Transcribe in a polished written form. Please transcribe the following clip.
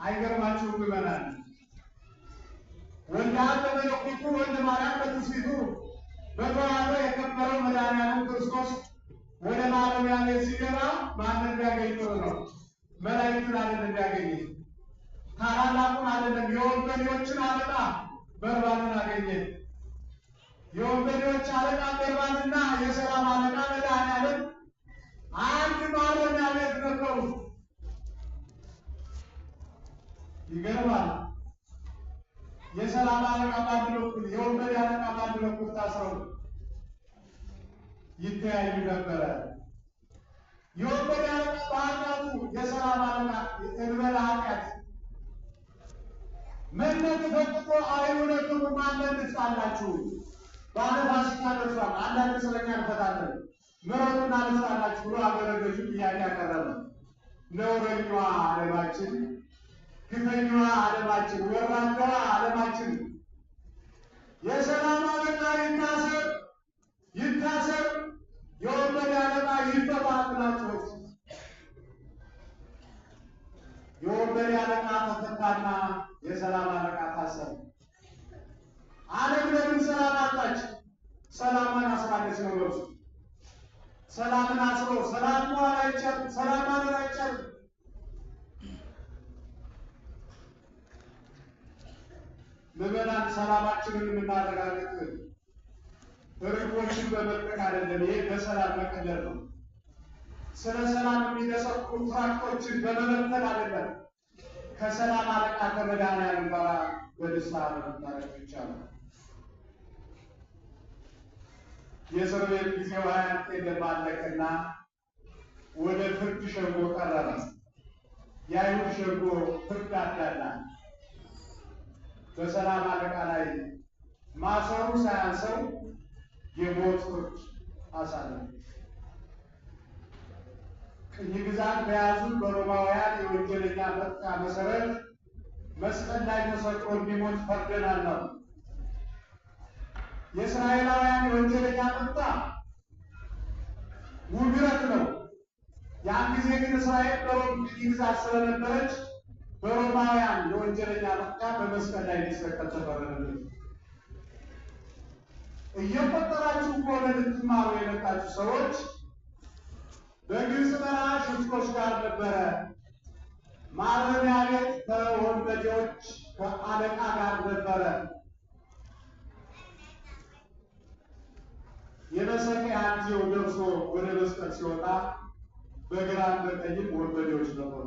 አይገርማችሁም? ምዕመናን ወልደ አብ በመለኮቱ ወልደ ማርያም በትስብእቱ በተዋህዶ የከበረው መድኃኒዓለም ክርስቶስ ወደ ማረሚያ ቤት ሲገባ ማንን ቢያገኝ ጥሩ ነው? መላእክትን አይደለም ቢያገኝ፣ ታላላቁን አይደለም፣ የወንበዴዎችን አለቃ በርባንን አገኘ። የወንበዴዎች አለቃ በርባንና የሰላም አለቃ መድኃኒዓለም አንድ ማረሚያ ቤት ነበሩ። ይገርማል። የሰላም አለቃ በአንድ በኩል፣ የወንበዴ አለቃ በአንድ በኩል ታስረው ይተያዩ ነበረ። የወንበዴ አለቃ በኃጢአቱ፣ የሰላም አለቃ እንበለ ኃጢአት መነት ፈጥቆ አይሁነቱም ማንን ትጣላችሁ? በዓለ ፋሲካ ደርሷል። አንዳንድ እስረኛ እንፈታለን ምሕረቱን አነሳላችሁ ብሎ አገረ ገዡ ጥያቄ ያቀረበ። ነውረኛዋ ዓለማችን፣ ግፈኛዋ ዓለማችን፣ ወራዳዋ ዓለማችን የሰላም አለቃ ይታሰር ይታሰር፣ የወንበዴ አለቃ ይፈታ ብላችሁ የወንበዴ አለቃ ተፈታና የሰላም አለቃ ታሰረ። ዓለም ለምን ሰላም አጣች? ሰላምን አስራለች ነው መልሱ። ሰላምን አስሮ ሰላም መዋል አይቻልም፣ ሰላም ማድረግ አይቻልም። ምዕመናን ሰላማችንን የምናረጋግጥ ርግቦችን በመልቀቅ አይደለም። ይሄ በሰላም መቀለል ነው። ስለ ሰላም የሚደሰኩ ትራክቶችን በመበተን አይደለም። ከሰላም አለቃ ከመድኃኒዓለም ጋር በደስታ መታረቅ ብቻ ነው። የእስር ቤት ጊዜው 29 እንደማለቀና ወደ ፍርድ ሸንጎ ቀረበ። የአይሁድ ሸንጎ ፍርድ አዳላ በሰላም አለቃ ላይ ማሰሩ ሳያንሰው የሞት ፍርድ አሳለፈ። ቅኝ ግዛት በያዙት በሮማውያን የወንጀለኛ መቅጫ መሰረት መስቀል ላይ ተሰቅሎ እንዲሞት ፈርደናል ነው። የእስራኤላውያን የወንጀለኛ መቅጫ ውግረት ነው። ያን ጊዜ ግን እስራኤል በሮም ቅኝ ግዛት ስለነበረች በሮማውያን የወንጀለኛ መቅጫ በመስቀል ላይ እንዲሰቀል ተፈረደበት። እየቆጠራችሁ ከሆነ ልትማሩ የመጣችሁ ሰዎች በግብፅ በረሃ ሽፍቶች ጋር ነበረ። ማረሚያ ቤት ከወንበዴዎች ከአለቃ ጋር ነበረ። የመሰቀያ ጊዜው ደርሶ ወደ መስቀል ሲወጣ በግራም በቀኝም ወንበዴዎች ነበሩ።